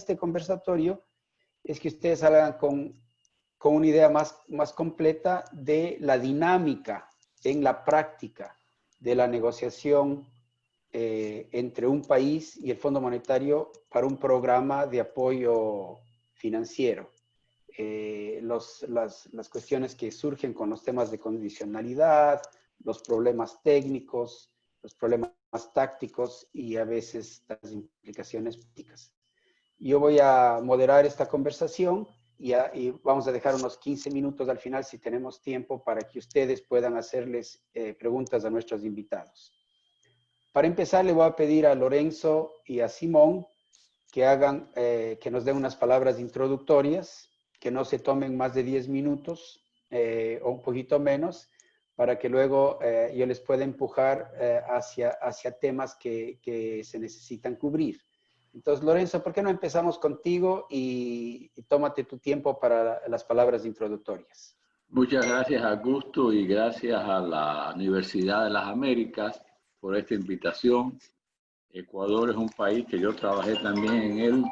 este conversatorio es que ustedes salgan con una idea más completa de la dinámica en la práctica de la negociación entre un país y el Fondo Monetario para un programa de apoyo financiero. Las cuestiones que surgen con los temas de condicionalidad, los problemas técnicos, los problemas tácticos y a veces las implicaciones políticas. Yo voy a moderar esta conversación y vamos a dejar unos 15 minutos al final, si tenemos tiempo, para que ustedes puedan hacerles preguntas a nuestros invitados. Para empezar, le voy a pedir a Lorenzo y a Simón que nos den unas palabras introductorias, que no se tomen más de 10 minutos o un poquito menos, para que luego yo les pueda empujar hacia temas que se necesitan cubrir. Entonces, Lorenzo, ¿por qué no empezamos contigo y tómate tu tiempo para las palabras introductorias? Muchas gracias, Augusto, y gracias a la Universidad de las Américas por esta invitación. Ecuador es un país que yo trabajé también en él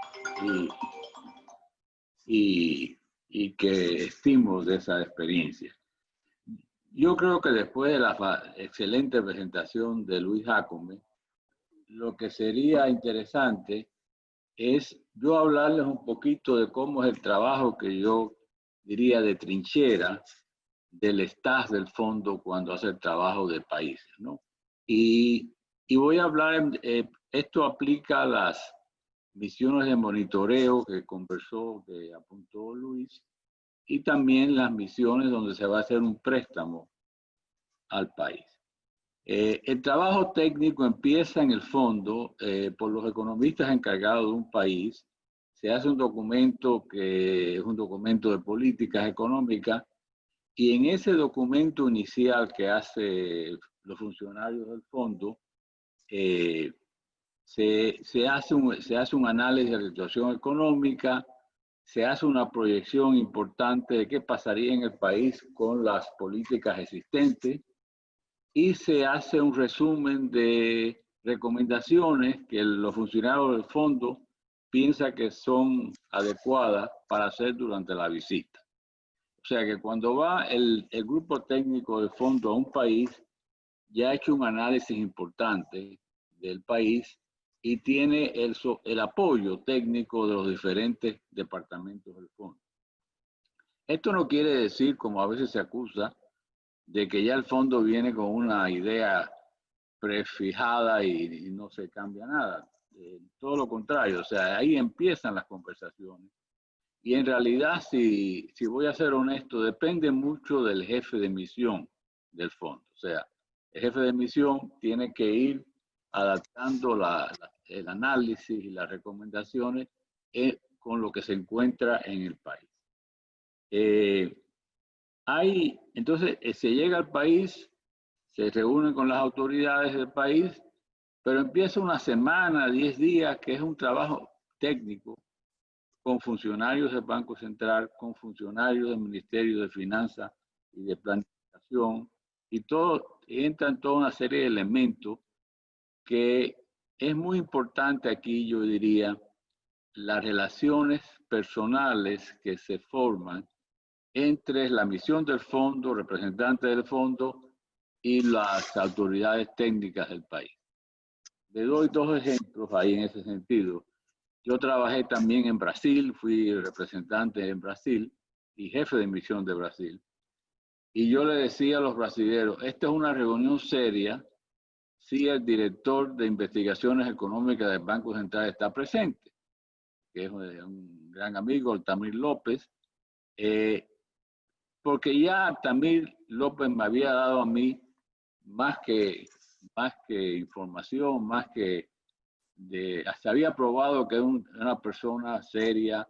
y que estimo de esa experiencia. Yo creo que después de la excelente presentación de Luis Jácome, lo que sería interesante es yo hablarles un poquito de cómo es el trabajo que yo diría de trinchera del staff del fondo cuando hace el trabajo de países, ¿no? Y voy a hablar, esto aplica a las misiones de monitoreo que conversó, que apuntó Luis, y también las misiones donde se va a hacer un préstamo al país. El trabajo técnico empieza en el fondo por los economistas encargados de un país. Se hace un documento que es un documento de políticas económicas y en ese documento inicial que hacen los funcionarios del fondo se hace un análisis de la situación económica, se hace una proyección importante de qué pasaría en el país con las políticas existentes y se hace un resumen de recomendaciones que los funcionarios del fondo piensan que son adecuadas para hacer durante la visita. O sea que cuando va el grupo técnico del fondo a un país, ya ha hecho un análisis importante del país y tiene el apoyo técnico de los diferentes departamentos del fondo. Esto no quiere decir, como a veces se acusa, de que ya el fondo viene con una idea prefijada y no se cambia nada. Todo lo contrario, o sea, ahí empiezan las conversaciones. Y en realidad, si voy a ser honesto, depende mucho del jefe de misión del fondo. O sea, el jefe de misión tiene que ir adaptando el análisis y las recomendaciones con lo que se encuentra en el país. Entonces, se llega al país, se reúnen con las autoridades del país, pero empieza una semana, 10 días, que es un trabajo técnico con funcionarios del Banco Central, con funcionarios del Ministerio de Finanzas y de Planificación, y entran toda una serie de elementos que es muy importante aquí, yo diría, las relaciones personales que se forman entre la misión del fondo, representantes del fondo y las autoridades técnicas del país. Le doy dos ejemplos ahí en ese sentido. Yo trabajé también en Brasil, fui representante en Brasil y jefe de misión de Brasil. Y yo le decía a los brasileños, esta es una reunión seria si el director de investigaciones económicas del Banco Central está presente, que es un gran amigo, Altamir López, porque ya Altamir López me había dado a mí más que información, se había probado que era una persona seria,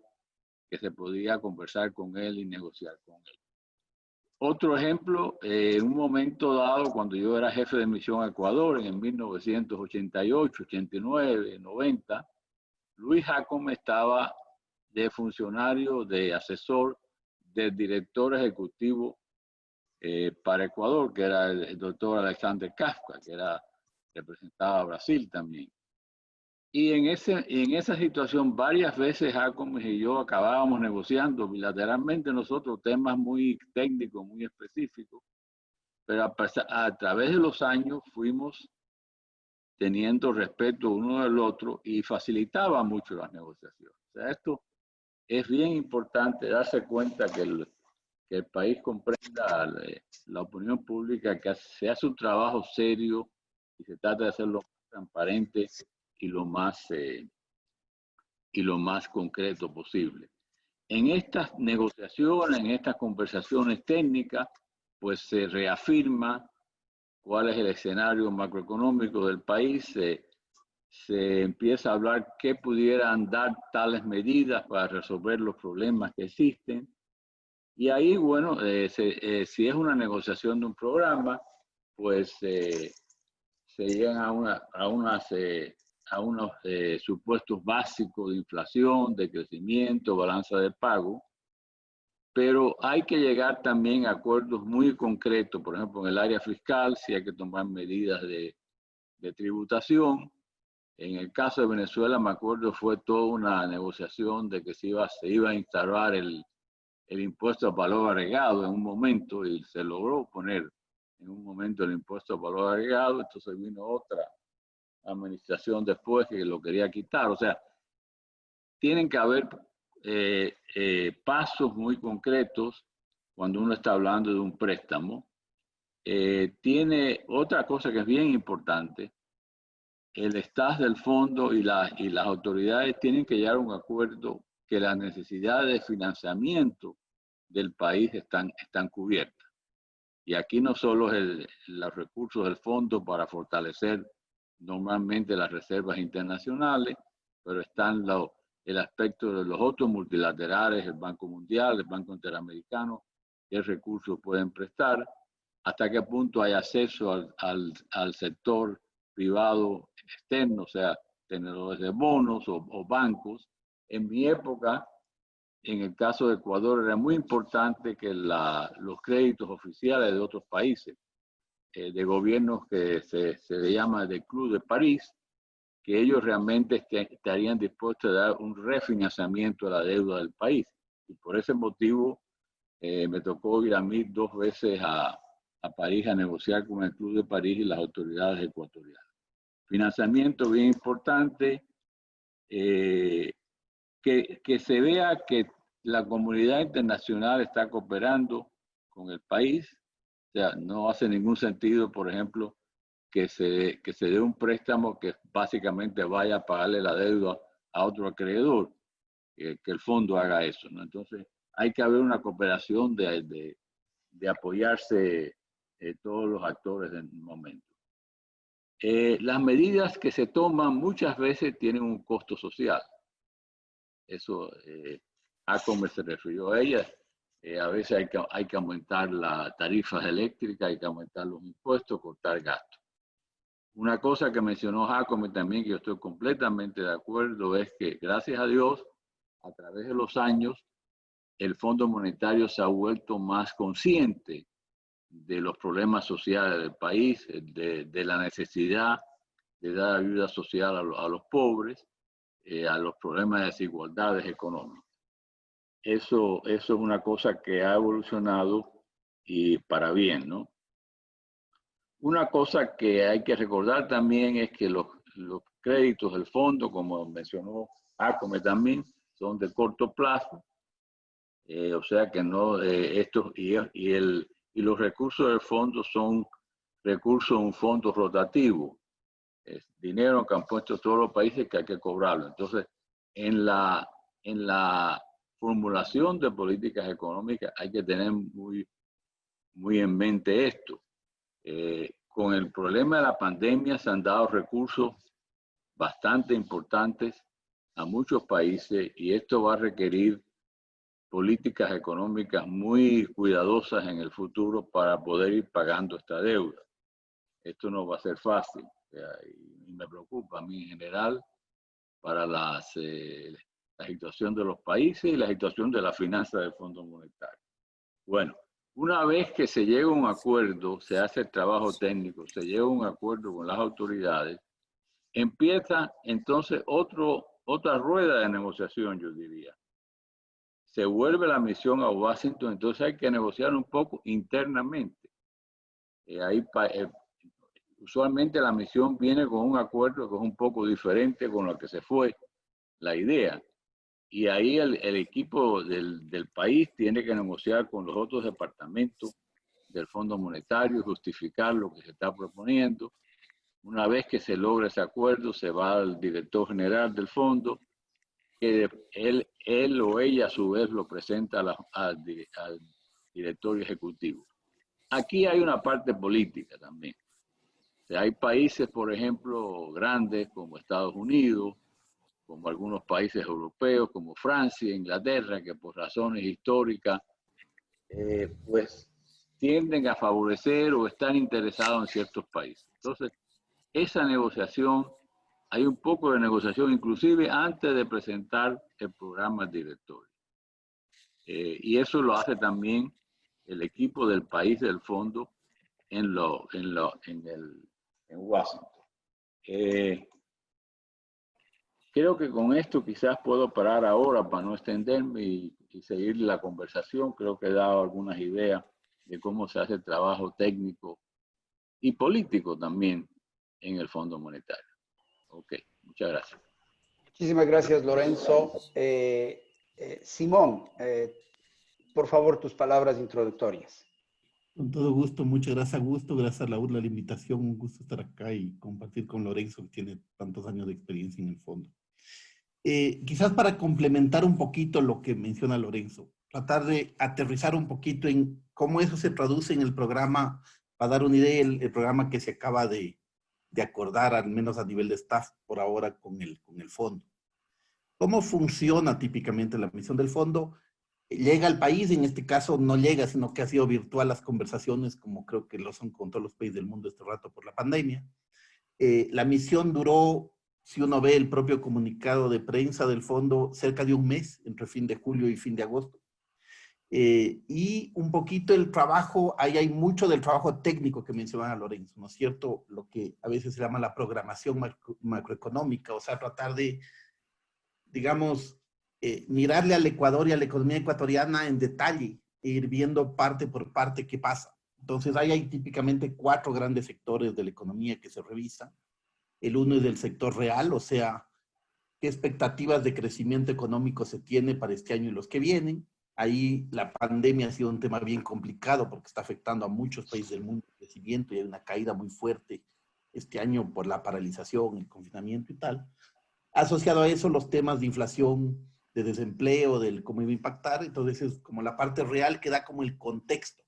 que se podía conversar con él y negociar con él. Otro ejemplo, en un momento dado, cuando yo era jefe de misión a Ecuador, en 1988, 89, 90, Luis Jácome estaba de funcionario, de asesor del director ejecutivo para Ecuador, que era el doctor Alexander Kafka, que representaba a Brasil también. Y en esa situación varias veces Jacome y yo acabábamos negociando bilateralmente nosotros temas muy técnicos, muy específicos, pero a través de los años fuimos teniendo respeto uno del otro y facilitaba mucho las negociaciones. O sea, esto es bien importante darse cuenta que el país comprenda la opinión pública, que se hace un trabajo serio y se trata de hacerlo transparente y lo más concreto posible. En estas negociaciones, en estas conversaciones técnicas, pues se reafirma cuál es el escenario macroeconómico del país, se empieza a hablar qué pudieran dar tales medidas para resolver los problemas que existen. Y ahí, bueno, si es una negociación de un programa, pues se llegan a unos supuestos básicos de inflación, de crecimiento, balanza de pago, pero hay que llegar también a acuerdos muy concretos, por ejemplo, en el área fiscal, si hay que tomar medidas de tributación. En el caso de Venezuela, me acuerdo, fue toda una negociación de que se iba a instaurar el impuesto al valor agregado en un momento y se logró poner en un momento el impuesto al valor agregado, entonces vino otra administración después que lo quería quitar. O sea, tienen que haber pasos muy concretos cuando uno está hablando de un préstamo. Tiene otra cosa que es bien importante. El staff del fondo y las autoridades tienen que llegar a un acuerdo que las necesidades de financiamiento del país están cubiertas. Y aquí no solo es los recursos del fondo para fortalecer normalmente las reservas internacionales, pero están el aspecto de los otros multilaterales, el Banco Mundial, el Banco Interamericano, qué recursos pueden prestar, hasta qué punto hay acceso al sector privado externo, o sea, tenedores de bonos o bancos. En mi época, en el caso de Ecuador, era muy importante que los créditos oficiales de otros países, de gobiernos que se le llama del Club de París, que ellos realmente estarían dispuestos a dar un refinanciamiento de la deuda del país. Y por ese motivo me tocó ir a mí 2 veces a París a negociar con el Club de París y las autoridades ecuatorianas. Financiamiento bien importante, que se vea que la comunidad internacional está cooperando con el país. O sea, no hace ningún sentido, por ejemplo, que se dé un préstamo que básicamente vaya a pagarle la deuda a otro acreedor, que el fondo haga eso, ¿no? Entonces, hay que haber una cooperación de apoyarse todos los actores en el momento. Las medidas que se toman muchas veces tienen un costo social. Eso, Jacome se refirió a ella. A veces hay que aumentar las tarifas eléctricas, hay que aumentar los impuestos, cortar gastos. Una cosa que mencionó Jacome también, que yo estoy completamente de acuerdo, es que gracias a Dios, a través de los años, el Fondo Monetario se ha vuelto más consciente de los problemas sociales del país, de la necesidad de dar ayuda social a los pobres, a los problemas de desigualdades económicas. Eso es una cosa que ha evolucionado y para bien, ¿no? Una cosa que hay que recordar también es que los créditos del fondo, como mencionó Jacome también, son de corto plazo. O sea que no, y los recursos del fondo son recursos de un fondo rotativo. Es dinero que han puesto todos los países que hay que cobrarlo. Entonces, en la formulación de políticas económicas hay que tener muy en mente esto. Con el problema de la pandemia se han dado recursos bastante importantes a muchos países y esto va a requerir políticas económicas muy cuidadosas en el futuro para poder ir pagando esta deuda. Esto no va a ser fácil y me preocupa a mí en general para la situación de los países y la situación de la finanza del Fondo Monetario. Bueno, una vez que se llega a un acuerdo, se hace el trabajo técnico, se llega a un acuerdo con las autoridades, empieza entonces otra rueda de negociación, yo diría. Se vuelve la misión a Washington, entonces hay que negociar un poco internamente. Usualmente la misión viene con un acuerdo que es un poco diferente con lo que se fue la idea. Y ahí el equipo del país tiene que negociar con los otros departamentos del Fondo Monetario, justificar lo que se está proponiendo. Una vez que se logra ese acuerdo, se va al director general del fondo, que él o ella a su vez lo presenta al directorio ejecutivo. Aquí hay una parte política también. O sea, hay países, por ejemplo, grandes como Estados Unidos, como algunos países europeos, como Francia, Inglaterra, que por razones históricas, pues tienden a favorecer o están interesados en ciertos países. Entonces, esa negociación, hay un poco de negociación inclusive antes de presentar el programa al directorio. Y eso lo hace también el equipo del país del fondo en Washington. Creo que con esto quizás puedo parar ahora para no extenderme y seguir la conversación. Creo que he dado algunas ideas de cómo se hace el trabajo técnico y político también en el Fondo Monetario. Ok, muchas gracias. Muchísimas gracias, Lorenzo. Simón, por favor, tus palabras introductorias. Con todo gusto, muchas gracias, Augusto. Gracias a Laura la invitación. Un gusto estar acá y compartir con Lorenzo, que tiene tantos años de experiencia en el fondo. Quizás para complementar un poquito lo que menciona Lorenzo, tratar de aterrizar un poquito en cómo eso se traduce en el programa, para dar una idea, el programa que se acaba de acordar, al menos a nivel de staff por ahora, con el fondo. ¿Cómo funciona típicamente la misión del fondo? Llega al país, en este caso no llega, sino que ha sido virtual las conversaciones, como creo que lo son con todos los países del mundo este rato por la pandemia. La misión duró, si uno ve el propio comunicado de prensa del fondo, cerca de un mes, entre fin de julio y fin de agosto. Y un poquito el trabajo, ahí hay mucho del trabajo técnico que mencionaba Lorenzo, ¿no es cierto? Lo que a veces se llama la programación macroeconómica, o sea, tratar de, digamos, mirarle al Ecuador y a la economía ecuatoriana en detalle, e ir viendo parte por parte qué pasa. Entonces, ahí hay típicamente 4 grandes sectores de la economía que se revisan. El uno es del sector real, o sea, qué expectativas de crecimiento económico se tiene para este año y los que vienen. Ahí la pandemia ha sido un tema bien complicado porque está afectando a muchos países del mundo el crecimiento y hay una caída muy fuerte este año por la paralización, el confinamiento y tal. Asociado a eso, los temas de inflación, de desempleo, del cómo iba a impactar. Entonces, es como la parte real que da como el contexto.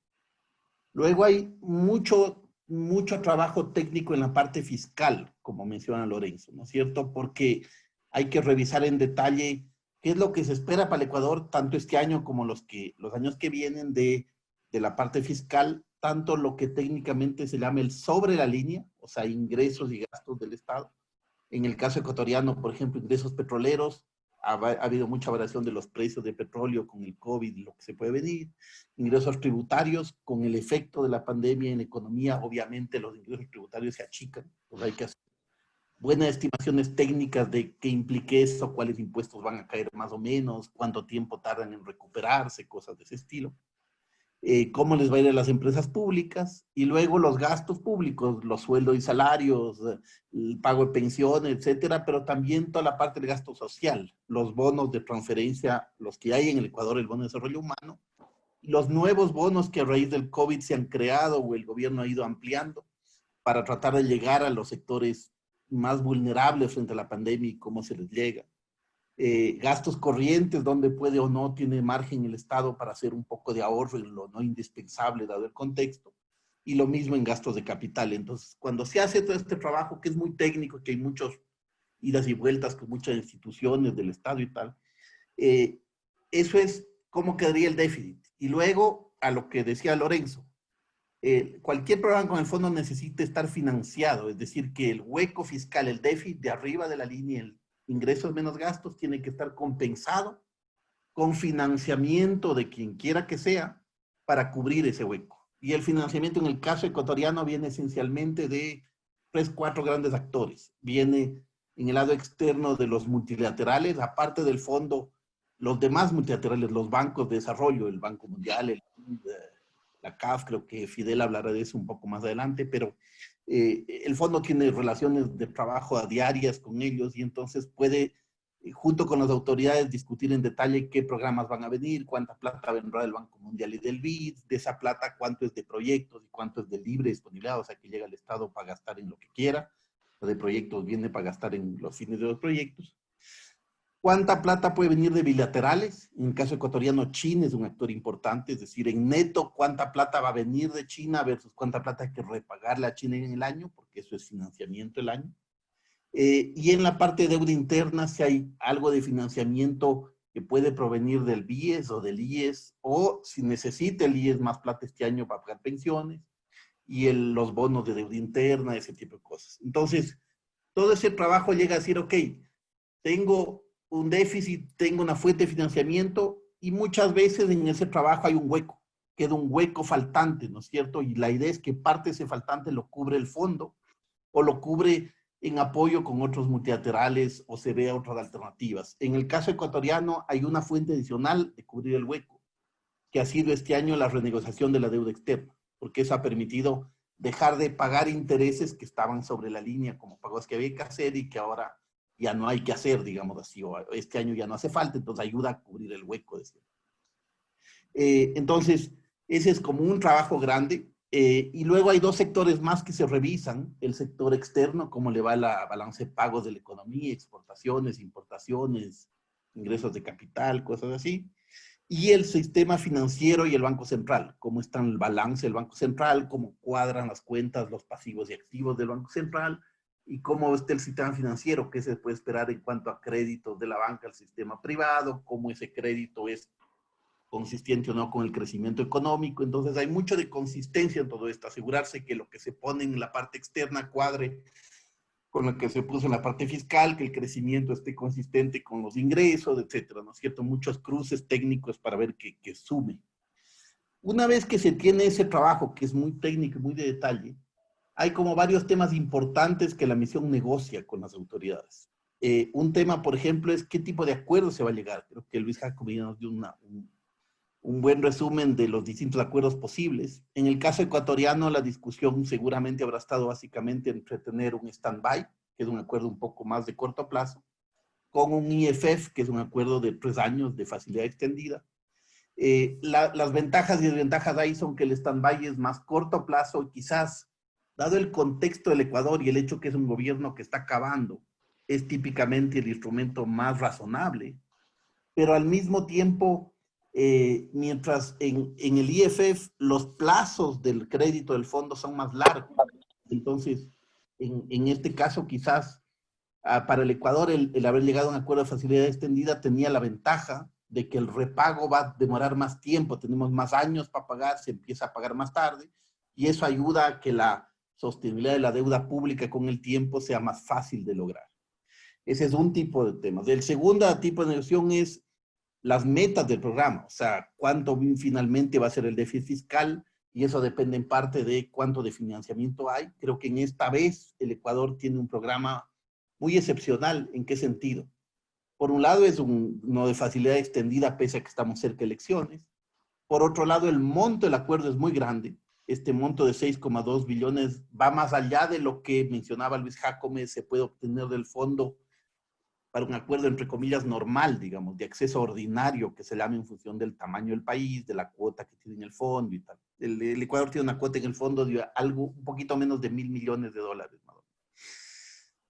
Luego hay mucho trabajo técnico en la parte fiscal, como menciona Lorenzo, ¿no es cierto? Porque hay que revisar en detalle qué es lo que se espera para el Ecuador, tanto este año como los años que vienen de la parte fiscal, tanto lo que técnicamente se llama el sobre la línea, o sea, ingresos y gastos del Estado. En el caso ecuatoriano, por ejemplo, ingresos petroleros, ha habido mucha variación de los precios de petróleo con el COVID y lo que se puede venir. Ingresos tributarios, con el efecto de la pandemia en la economía, obviamente los ingresos tributarios se achican. Pues hay que hacer buenas estimaciones técnicas de qué implique eso, cuáles impuestos van a caer más o menos, cuánto tiempo tardan en recuperarse, cosas de ese estilo. Cómo les va a ir a las empresas públicas, y luego los gastos públicos, los sueldos y salarios, el pago de pensiones, etcétera, pero también toda la parte del gasto social, los bonos de transferencia, los que hay en el Ecuador, el bono de desarrollo humano, los nuevos bonos que a raíz del COVID se han creado o el gobierno ha ido ampliando para tratar de llegar a los sectores más vulnerables frente a la pandemia y cómo se les llega. Gastos corrientes, donde puede o no tiene margen el Estado para hacer un poco de ahorro en lo no indispensable dado el contexto, y lo mismo en gastos de capital. Entonces, cuando se hace todo este trabajo que es muy técnico, que hay muchas idas y vueltas con muchas instituciones del Estado y tal, eso es cómo quedaría el déficit. Y luego, a lo que decía Lorenzo, cualquier programa con el fondo necesita estar financiado, es decir, que el hueco fiscal, el déficit de arriba de la línea, el ingresos menos gastos, tiene que estar compensado con financiamiento de quien quiera que sea para cubrir ese hueco. Y el financiamiento en el caso ecuatoriano viene esencialmente de 3, 4 grandes actores. Viene en el lado externo de los multilaterales, aparte del fondo, los demás multilaterales, los bancos de desarrollo, el Banco Mundial, la CAF, creo que Fidel hablará de eso un poco más adelante, pero el fondo tiene relaciones de trabajo a diarias con ellos y entonces puede, junto con las autoridades, discutir en detalle qué programas van a venir, cuánta plata vendrá del Banco Mundial y del BID, de esa plata cuánto es de proyectos y cuánto es de libre disponibilidad, o sea que llega el Estado para gastar en lo que quiera, o de proyectos viene para gastar en los fines de los proyectos. ¿Cuánta plata puede venir de bilaterales? En el caso ecuatoriano, China es un actor importante, es decir, en neto, ¿cuánta plata va a venir de China versus cuánta plata hay que repagarle a China en el año? Porque eso es financiamiento el año. Y en la parte de deuda interna, si hay algo de financiamiento que puede provenir del BIES o del IES, o si necesita el IES más plata este año para pagar pensiones, y los bonos de deuda interna, ese tipo de cosas. Entonces, todo ese trabajo llega a decir, ok, tengo un déficit, tengo una fuente de financiamiento y muchas veces en ese trabajo hay un hueco, queda un hueco faltante, ¿no es cierto? Y la idea es que parte de ese faltante lo cubre el fondo o lo cubre en apoyo con otros multilaterales o se vea otras alternativas. En el caso ecuatoriano hay una fuente adicional de cubrir el hueco, que ha sido este año la renegociación de la deuda externa, porque eso ha permitido dejar de pagar intereses que estaban sobre la línea como pagos que había que hacer y que ahora ya no hay que hacer, digamos así, o este año ya no hace falta, entonces ayuda a cubrir el hueco. Entonces, ese es como un trabajo grande. Y luego hay dos sectores más que se revisan, el sector externo, cómo le va la balance de pagos de la economía, exportaciones, importaciones, ingresos de capital, cosas así. Y el sistema financiero y el Banco Central, cómo está el balance del Banco Central, cómo cuadran las cuentas, los pasivos y activos del Banco Central, y cómo está el sistema financiero, qué se puede esperar en cuanto a créditos de la banca al sistema privado, cómo ese crédito es consistente o no con el crecimiento económico. Entonces hay mucho de consistencia en todo esto, asegurarse que lo que se pone en la parte externa cuadre con lo que se puso en la parte fiscal, que el crecimiento esté consistente con los ingresos, etcétera, ¿no es cierto? Muchos cruces técnicos para ver que sume. Una vez que se tiene ese trabajo, que es muy técnico y muy de detalle, hay como varios temas importantes que la misión negocia con las autoridades. Un tema, por ejemplo, es qué tipo de acuerdo se va a llegar. Creo que Luis Jacobi nos dio un buen resumen de los distintos acuerdos posibles. En el caso ecuatoriano, la discusión seguramente habrá estado básicamente entre tener un stand-by, que es un acuerdo un poco más de corto plazo, con un IFF, que es un acuerdo de 3 años de facilidad extendida. Las ventajas y desventajas ahí son que el stand-by es más corto plazo y quizás, dado el contexto del Ecuador y el hecho que es un gobierno que está acabando, es típicamente el instrumento más razonable, pero al mismo tiempo, mientras en el IFF los plazos del crédito del fondo son más largos. Entonces, en este caso quizás para el Ecuador el haber llegado a un acuerdo de facilidad extendida tenía la ventaja de que el repago va a demorar más tiempo, tenemos más años para pagar, se empieza a pagar más tarde, y eso ayuda a que la sostenibilidad de la deuda pública con el tiempo sea más fácil de lograr. Ese es un tipo de temas. El segundo tipo de negociación es las metas del programa, o sea, cuánto finalmente va a ser el déficit fiscal, y eso depende en parte de cuánto de financiamiento hay. Creo que en esta vez el Ecuador tiene un programa muy excepcional. ¿En qué sentido? Por un lado es uno de facilidad extendida pese a que estamos cerca de elecciones. Por otro lado, el monto del acuerdo es muy grande. Este monto de 6,2 billones va más allá de lo que mencionaba Luis Jacome, se puede obtener del fondo para un acuerdo, entre comillas, normal, digamos, de acceso ordinario, que se llame en función del tamaño del país, de la cuota que tiene en el fondo y tal. El Ecuador tiene una cuota en el fondo de algo, un poquito menos de $1.000 millones.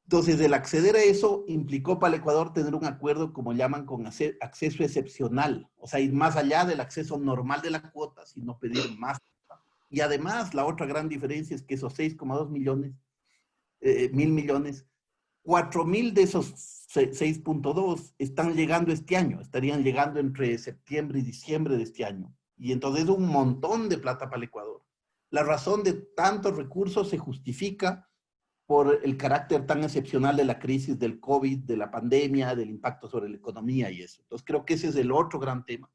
Entonces, el acceder a eso implicó para el Ecuador tener un acuerdo, como llaman, con acceso excepcional. O sea, ir más allá del acceso normal de la cuota, sino pedir más. Y además, la otra gran diferencia es que esos 6,2 millones, $1.000 millones, 4.000 de esos 6,2 están llegando este año, estarían llegando entre septiembre y diciembre de este año. Y entonces es un montón de plata para el Ecuador. La razón de tantos recursos se justifica por el carácter tan excepcional de la crisis del COVID, de la pandemia, del impacto sobre la economía y eso. Entonces creo que ese es el otro gran tema.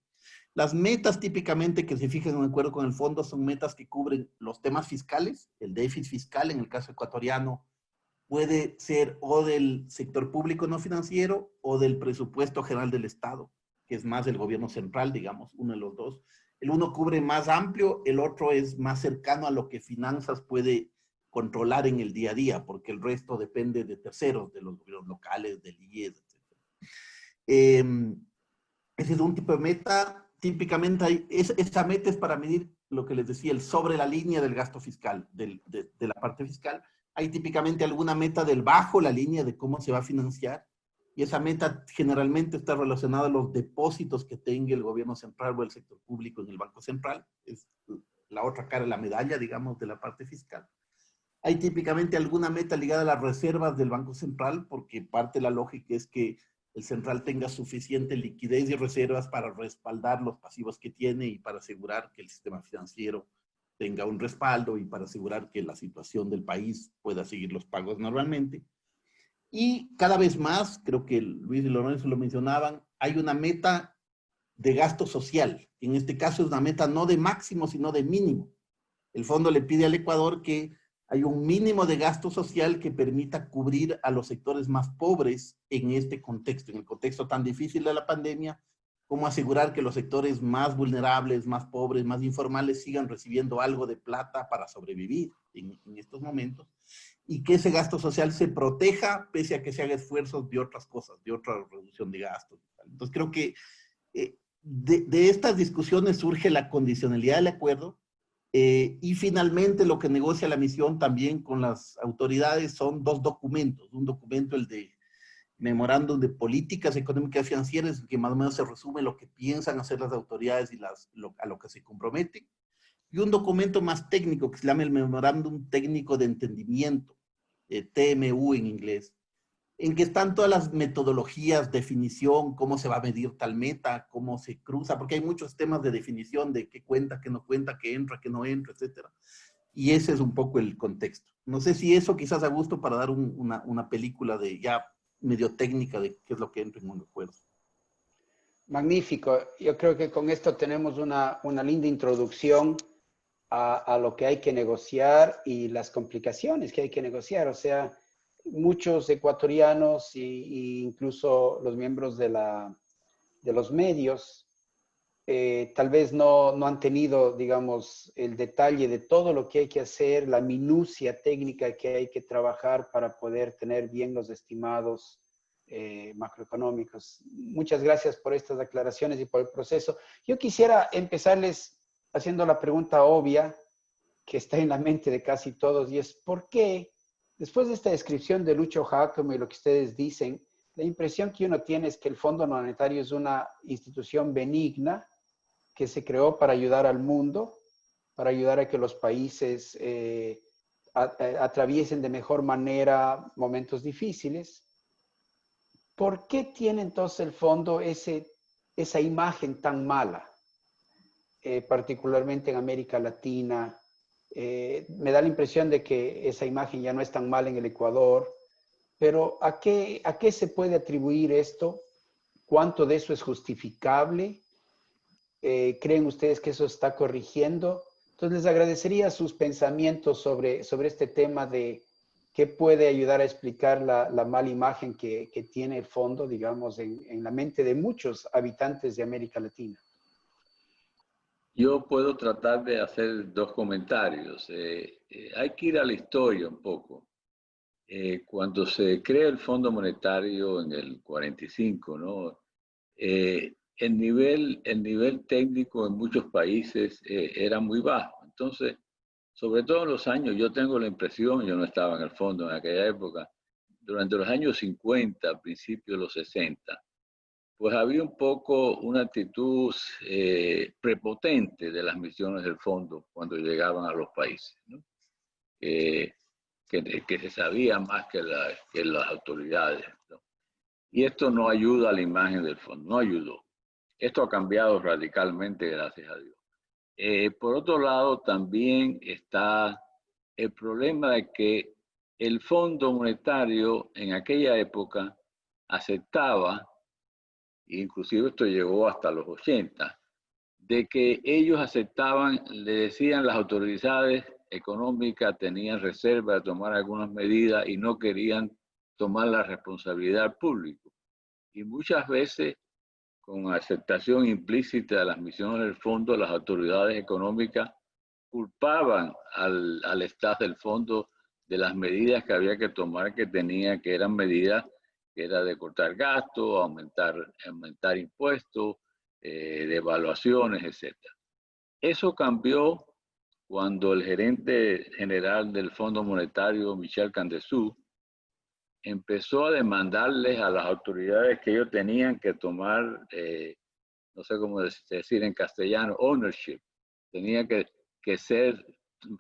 Las metas típicamente que se fijan en un acuerdo con el fondo son metas que cubren los temas fiscales, el déficit fiscal en el caso ecuatoriano puede ser o del sector público no financiero o del presupuesto general del Estado, que es más del gobierno central, digamos, uno de los dos. El uno cubre más amplio, el otro es más cercano a lo que finanzas puede controlar en el día a día, porque el resto depende de terceros, de los gobiernos locales, del IES, etc. Ese es un tipo de meta. Típicamente esa meta es para medir lo que les decía, el sobre la línea del gasto fiscal, de la parte fiscal. Hay típicamente alguna meta del bajo la línea de cómo se va a financiar, y esa meta generalmente está relacionada a los depósitos que tenga el gobierno central o el sector público en el Banco Central. Es la otra cara de la medalla, digamos, de la parte fiscal. Hay típicamente alguna meta ligada a las reservas del Banco Central, porque parte de la lógica es que el central tenga suficiente liquidez y reservas para respaldar los pasivos que tiene y para asegurar que el sistema financiero tenga un respaldo y para asegurar que la situación del país pueda seguir los pagos normalmente. Y cada vez más, creo que Luis y Lorenzo lo mencionaban, hay una meta de gasto social. En este caso es una meta no de máximo, sino de mínimo. El fondo le pide al Ecuador que hay un mínimo de gasto social que permita cubrir a los sectores más pobres en este contexto, en el contexto tan difícil de la pandemia, cómo asegurar que los sectores más vulnerables, más pobres, más informales sigan recibiendo algo de plata para sobrevivir en estos momentos, y que ese gasto social se proteja pese a que se haga esfuerzos de otras cosas, de otra reducción de gastos. Entonces creo que de estas discusiones surge la condicionalidad del acuerdo. Y finalmente lo que negocia la misión también con las autoridades son dos documentos. Un documento, el de Memorándum de Políticas Económicas y Financieras, que más o menos se resume lo que piensan hacer las autoridades y a lo que se comprometen. Y un documento más técnico que se llama el Memorándum Técnico de Entendimiento, TMU en inglés, en que están todas las metodologías, definición, cómo se va a medir tal meta, cómo se cruza, porque hay muchos temas de definición de qué cuenta, qué no cuenta, qué entra, qué no entra, etcétera. Y ese es un poco el contexto. No sé si eso quizás a gusto para dar una película de ya medio técnica de qué es lo que entra en un acuerdo. Magnífico. Yo creo que con esto tenemos una linda introducción a lo que hay que negociar y las complicaciones que hay que negociar. O sea, muchos ecuatorianos e incluso los miembros de los medios tal vez no han tenido, digamos, el detalle de todo lo que hay que hacer, la minucia técnica que hay que trabajar para poder tener bien los estimados macroeconómicos. Muchas gracias por estas aclaraciones y por el proceso. Yo quisiera empezarles haciendo la pregunta obvia que está en la mente de casi todos, y es ¿por qué, después de esta descripción de Lucho Jácome y lo que ustedes dicen, la impresión que uno tiene es que el Fondo Monetario es una institución benigna que se creó para ayudar al mundo, para ayudar a que los países atraviesen de mejor manera momentos difíciles? ¿Por qué tiene entonces el fondo esa imagen tan mala, particularmente en América Latina? Me da la impresión de que esa imagen ya no es tan mala en el Ecuador, pero ¿a qué se puede atribuir esto? ¿Cuánto de eso es justificable? ¿Creen ustedes que eso está corrigiendo? Entonces les agradecería sus pensamientos sobre este tema de qué puede ayudar a explicar la mala imagen que tiene el fondo, digamos, en la mente de muchos habitantes de América Latina. Yo puedo tratar de hacer dos comentarios. Hay que ir a la historia un poco. Cuando se crea el Fondo Monetario en el 45, ¿no? El nivel técnico en muchos países era muy bajo. Entonces, sobre todo en los años, yo tengo la impresión, yo no estaba en el fondo en aquella época, durante los años 50, principios de los 60, pues había un poco una actitud prepotente de las misiones del fondo cuando llegaban a los países, ¿no? Que se sabía más que las autoridades, ¿no? Y esto no ayuda a la imagen del fondo, no ayudó. Esto ha cambiado radicalmente, gracias a Dios. Por otro lado, también está el problema de que el Fondo Monetario en aquella época aceptaba, inclusive esto llegó hasta los 80, de que ellos aceptaban, le decían las autoridades, económica tenían reserva de tomar algunas medidas y no querían tomar la responsabilidad al público. Y muchas veces, con aceptación implícita de las misiones del fondo, las autoridades económicas culpaban al staff del fondo de las medidas que había que tomar, que eran medidas que era de cortar gastos, aumentar impuestos, devaluaciones, etc. Eso cambió cuando el gerente general del Fondo Monetario, Michel Candesu, empezó a demandarles a las autoridades que ellos tenían que tomar, no sé cómo decir en castellano, ownership. Tenía que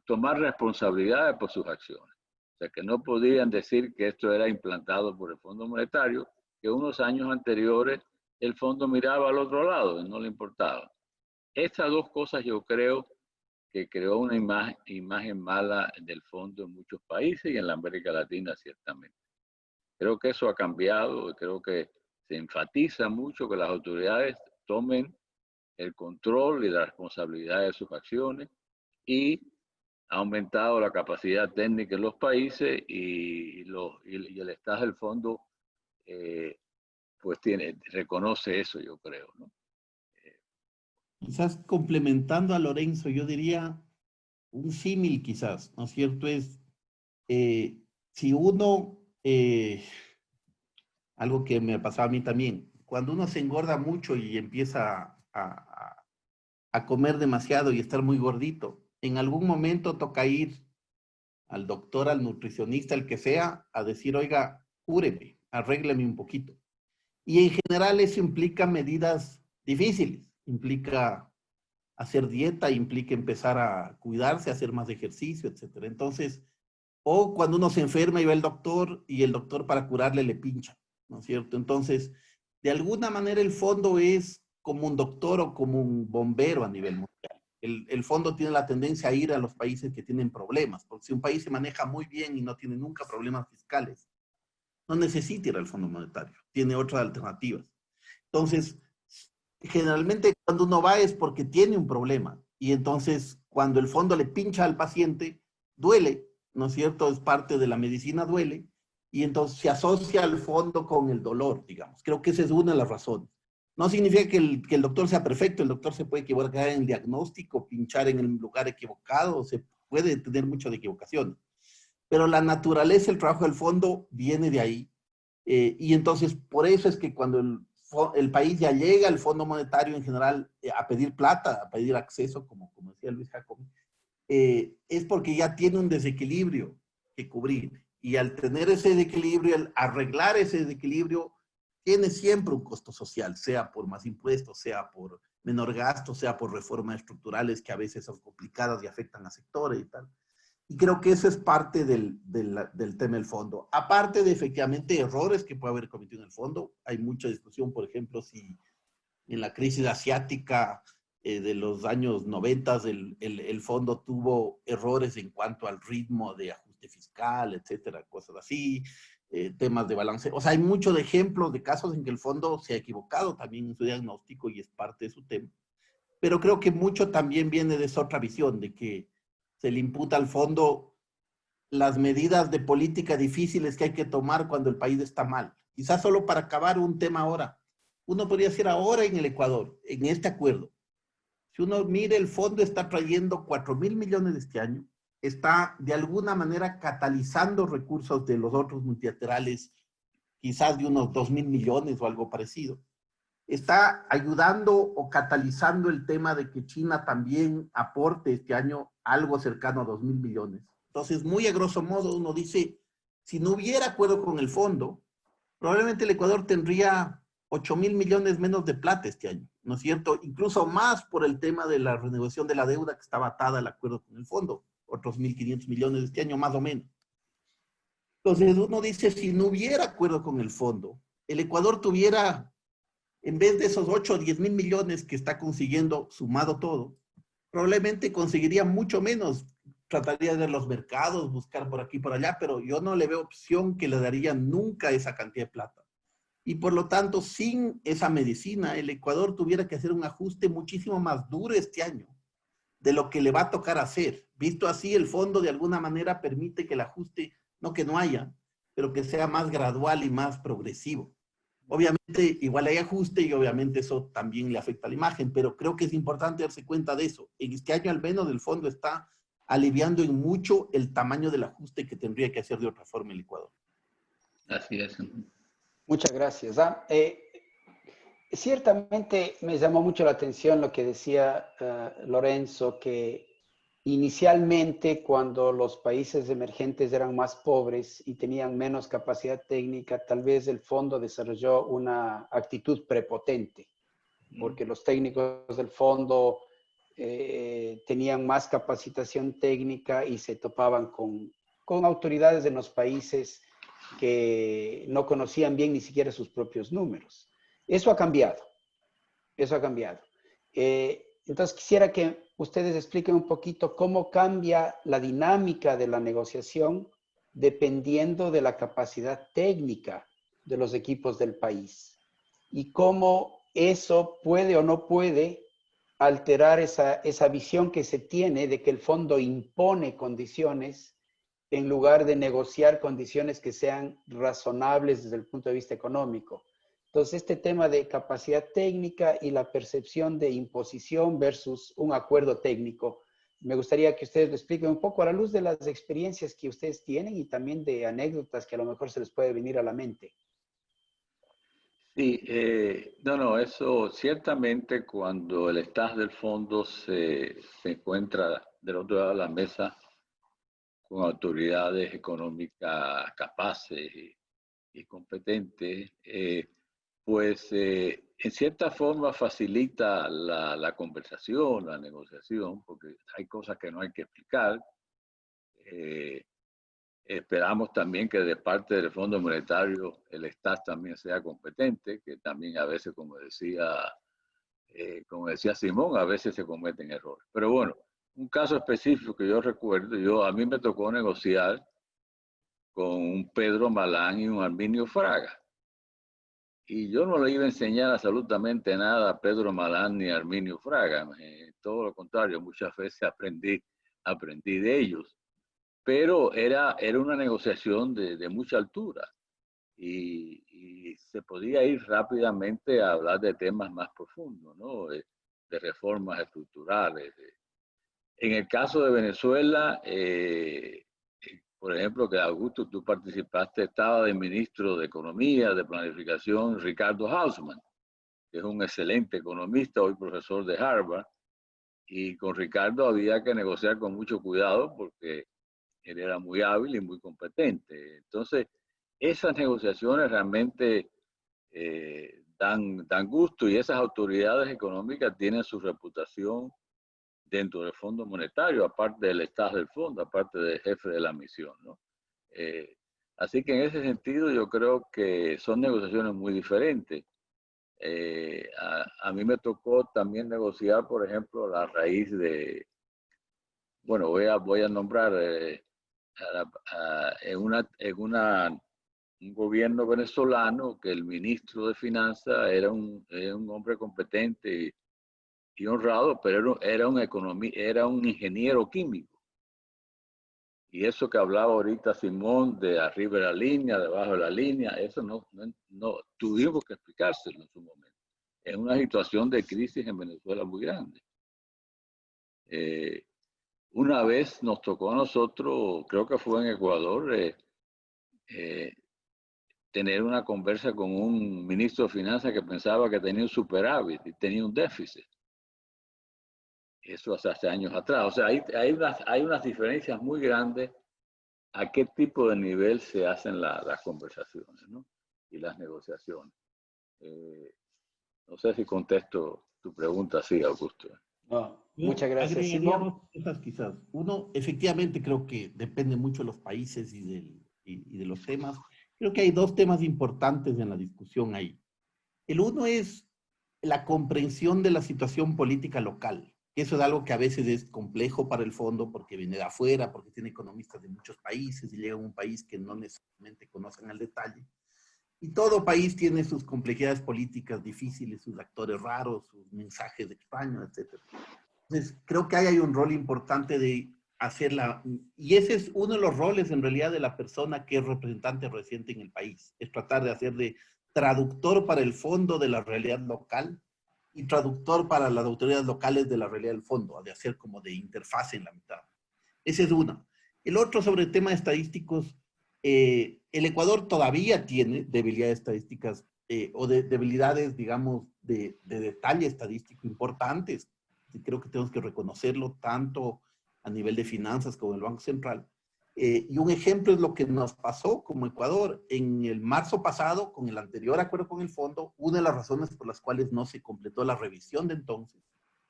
tomar responsabilidades por sus acciones. O sea, que no podían decir que esto era implantado por el Fondo Monetario, que unos años anteriores el fondo miraba al otro lado y no le importaba. Estas dos cosas yo creo que creó una imagen mala del fondo en muchos países y en la América Latina ciertamente. Creo que eso ha cambiado, creo que se enfatiza mucho que las autoridades tomen el control y la responsabilidad de sus acciones, y ha aumentado la capacidad técnica en los países y el staff del fondo pues reconoce eso, yo creo, ¿no? Quizás complementando a Lorenzo, yo diría un símil quizás, ¿no es cierto? Es, si uno, algo que me pasaba a mí también, cuando uno se engorda mucho y empieza a comer demasiado y estar muy gordito, en algún momento toca ir al doctor, al nutricionista, el que sea, a decir, oiga, cúreme, arrégleme un poquito. Y en general eso implica medidas difíciles, implica hacer dieta, implica empezar a cuidarse, hacer más ejercicio, etcétera. Entonces, o cuando uno se enferma y va al doctor y el doctor para curarle le pincha, ¿no es cierto? Entonces, de alguna manera el fondo es como un doctor o como un bombero a nivel mundial. El fondo tiene la tendencia a ir a los países que tienen problemas, porque si un país se maneja muy bien y no tiene nunca problemas fiscales, no necesita ir al Fondo Monetario, tiene otras alternativas. Entonces, generalmente cuando uno va es porque tiene un problema, y entonces cuando el fondo le pincha al paciente, duele, ¿no es cierto? Es parte de la medicina, duele, y entonces se asocia al fondo con el dolor, digamos. Creo que esa es una de las razones. No significa que el doctor sea perfecto, el doctor se puede equivocar en el diagnóstico, pinchar en el lugar equivocado, se puede tener muchas equivocaciones. Pero la naturaleza, el trabajo del fondo viene de ahí. Y entonces, por eso es que cuando el país ya llega al Fondo Monetario en general a pedir plata, a pedir acceso, como decía Luis Jacobi, es porque ya tiene un desequilibrio que cubrir. Y al tener ese desequilibrio, al arreglar ese desequilibrio, tiene siempre un costo social, sea por más impuestos, sea por menor gasto, sea por reformas estructurales que a veces son complicadas y afectan a sectores y tal. Y creo que eso es parte del tema del fondo. Aparte de efectivamente errores que puede haber cometido en el fondo, hay mucha discusión, por ejemplo, si en la crisis asiática de los años 90 el fondo tuvo errores en cuanto al ritmo de ajuste fiscal, etcétera, cosas así, temas de balance. O sea, hay muchos ejemplos de casos en que el fondo se ha equivocado también en su diagnóstico y es parte de su tema. Pero creo que mucho también viene de esa otra visión, de que se le imputa al fondo las medidas de política difíciles que hay que tomar cuando el país está mal. Quizás solo para acabar un tema ahora. Uno podría decir ahora en el Ecuador, en este acuerdo, si uno mire, el fondo está trayendo 4.000 millones este año, está de alguna manera catalizando recursos de los otros multilaterales, quizás de unos 2.000 millones o algo parecido. Está ayudando o catalizando el tema de que China también aporte este año algo cercano a 2.000 millones. Entonces, muy a grosso modo, uno dice, si no hubiera acuerdo con el fondo, probablemente el Ecuador tendría 8.000 millones menos de plata este año, ¿no es cierto? Incluso más por el tema de la renegociación de la deuda que estaba atada al acuerdo con el fondo, otros 1.500 millones este año, más o menos. Entonces, uno dice, si no hubiera acuerdo con el fondo, el Ecuador tuviera, en vez de esos 8 o 10.000 millones que está consiguiendo, sumado todo, probablemente conseguiría mucho menos. Trataría de ver los mercados, buscar por aquí y por allá, pero yo no le veo opción que le daría nunca esa cantidad de plata. Y por lo tanto, sin esa medicina, el Ecuador tuviera que hacer un ajuste muchísimo más duro este año de lo que le va a tocar hacer. Visto así, el fondo de alguna manera permite que el ajuste, no que no haya, pero que sea más gradual y más progresivo. Obviamente, igual hay ajuste y obviamente eso también le afecta a la imagen, pero creo que es importante darse cuenta de eso. En este año al menos el fondo está aliviando en mucho el tamaño del ajuste que tendría que hacer de otra forma el Ecuador. Así es. Muchas gracias. Ciertamente me llamó mucho la atención lo que decía Lorenzo, que inicialmente cuando los países emergentes eran más pobres y tenían menos capacidad técnica, tal vez el fondo desarrolló una actitud prepotente, porque los técnicos del fondo tenían más capacitación técnica y se topaban con autoridades de los países que no conocían bien ni siquiera sus propios números. Eso ha cambiado, eso ha cambiado. Entonces quisiera que ustedes expliquen un poquito cómo cambia la dinámica de la negociación dependiendo de la capacidad técnica de los equipos del país y cómo eso puede o no puede alterar esa visión que se tiene de que el fondo impone condiciones en lugar de negociar condiciones que sean razonables desde el punto de vista económico. Entonces, este tema de capacidad técnica y la percepción de imposición versus un acuerdo técnico, me gustaría que ustedes lo expliquen un poco a la luz de las experiencias que ustedes tienen y también de anécdotas que a lo mejor se les puede venir a la mente. Sí, no, eso ciertamente cuando el staff del fondo se encuentra del otro lado de la mesa con autoridades económicas capaces y competentes, pues en cierta forma facilita la conversación, la negociación, porque hay cosas que no hay que explicar. Esperamos también que de parte del Fondo Monetario el staff también sea competente, que también a veces, como decía Simón, a veces se cometen errores. Pero bueno, un caso específico que yo recuerdo, a mí me tocó negociar con un Pedro Malán y un Arminio Fraga. Y yo no le iba a enseñar absolutamente nada a Pedro Malán ni a Arminio Fraga. Todo lo contrario, muchas veces aprendí de ellos. Pero era una negociación de mucha altura y se podía ir rápidamente a hablar de temas más profundos, ¿no? De reformas estructurales. En el caso de Venezuela, por ejemplo, que Augusto, tú participaste, estaba de ministro de Economía, de Planificación, Ricardo Hausmann, que es un excelente economista, hoy profesor de Harvard, y con Ricardo había que negociar con mucho cuidado porque él era muy hábil y muy competente. Entonces, esas negociaciones realmente dan gusto y esas autoridades económicas tienen su reputación dentro del Fondo Monetario, aparte del staff del fondo, aparte del jefe de la misión, ¿no? Así que en ese sentido yo creo que son negociaciones muy diferentes. A mí me tocó también negociar, por ejemplo, la raíz de, bueno, voy a nombrar un gobierno venezolano que el ministro de Finanzas era un hombre competente y honrado, pero era un ingeniero químico. Y eso que hablaba ahorita Simón de arriba de la línea, debajo de la línea, eso no tuvimos que explicárselo en su momento. Es una situación de crisis en Venezuela muy grande. Una vez nos tocó a nosotros, creo que fue en Ecuador, tener una conversa con un ministro de Finanzas que pensaba que tenía un superávit y tenía un déficit. Eso hace años atrás. O sea, hay unas diferencias muy grandes a qué tipo de nivel se hacen las conversaciones, ¿no? Y las negociaciones. No sé si contesto tu pregunta así, Augusto. No, Yo muchas gracias, agregaría Simón. dos cosas quizás. Uno, efectivamente creo que depende mucho de los países y de los temas. Creo que hay dos temas importantes en la discusión ahí. El uno es la comprensión de la situación política local. Eso es algo que a veces es complejo para el fondo porque viene de afuera, porque tiene economistas de muchos países y llega a un país que no necesariamente conocen al detalle. Y todo país tiene sus complejidades políticas difíciles, sus actores raros, sus mensajes extraños, etc. Entonces, creo que ahí hay un rol importante de hacerla, y ese es uno de los roles en realidad de la persona que es representante reciente en el país, es tratar de hacer de traductor para el fondo de la realidad local y traductor para las autoridades locales de la realidad del fondo, de hacer como de interfase en la mitad. Ese es uno. El otro sobre el tema de estadísticos, el Ecuador todavía tiene debilidades estadísticas o de debilidades, digamos, de detalle estadístico importantes. Y creo que tenemos que reconocerlo tanto a nivel de finanzas como el Banco Central. Y un ejemplo es lo que nos pasó como Ecuador en el marzo pasado, con el anterior acuerdo con el fondo. Una de las razones por las cuales no se completó la revisión de entonces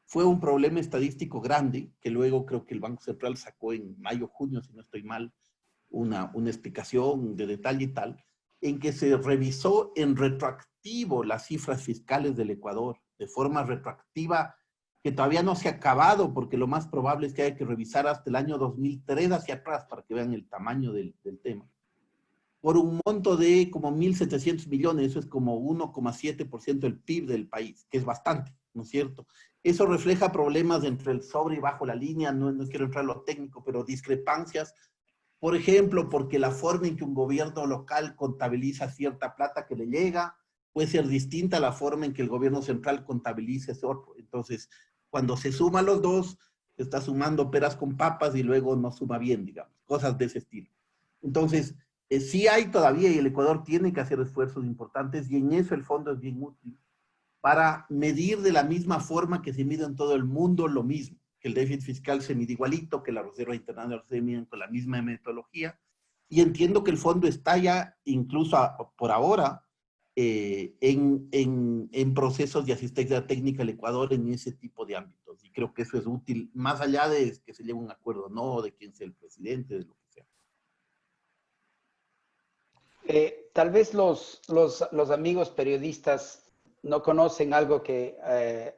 fue un problema estadístico grande, que luego creo que el Banco Central sacó en mayo, junio, si no estoy mal, una explicación de detalle y tal, en que se revisó en retroactivo las cifras fiscales del Ecuador, de forma retroactiva, que todavía no se ha acabado, porque lo más probable es que haya que revisar hasta el año 2003 hacia atrás para que vean el tamaño del tema. Por un monto de como 1.700 millones, eso es como 1,7% del PIB del país, que es bastante, ¿no es cierto? Eso refleja problemas entre el sobre y bajo la línea, no quiero entrar en lo técnico, pero discrepancias. Por ejemplo, porque la forma en que un gobierno local contabiliza cierta plata que le llega puede ser distinta a la forma en que el gobierno central contabiliza ese otro. Entonces, cuando se suman los dos, se está sumando peras con papas y luego no suma bien, digamos, cosas de ese estilo. Entonces, sí hay todavía, y el Ecuador tiene que hacer esfuerzos importantes, y en eso el fondo es bien útil, para medir de la misma forma que se mide en todo el mundo lo mismo, que el déficit fiscal se mide igualito, que la Reserva Internacional se mide con la misma metodología, y entiendo que el fondo está ya, incluso por ahora, en procesos de asistencia técnica al Ecuador en ese tipo de ámbitos, y creo que eso es útil, más allá de que se lleve un acuerdo, no de quién sea el presidente, de lo que sea. Tal vez los amigos periodistas no conocen algo que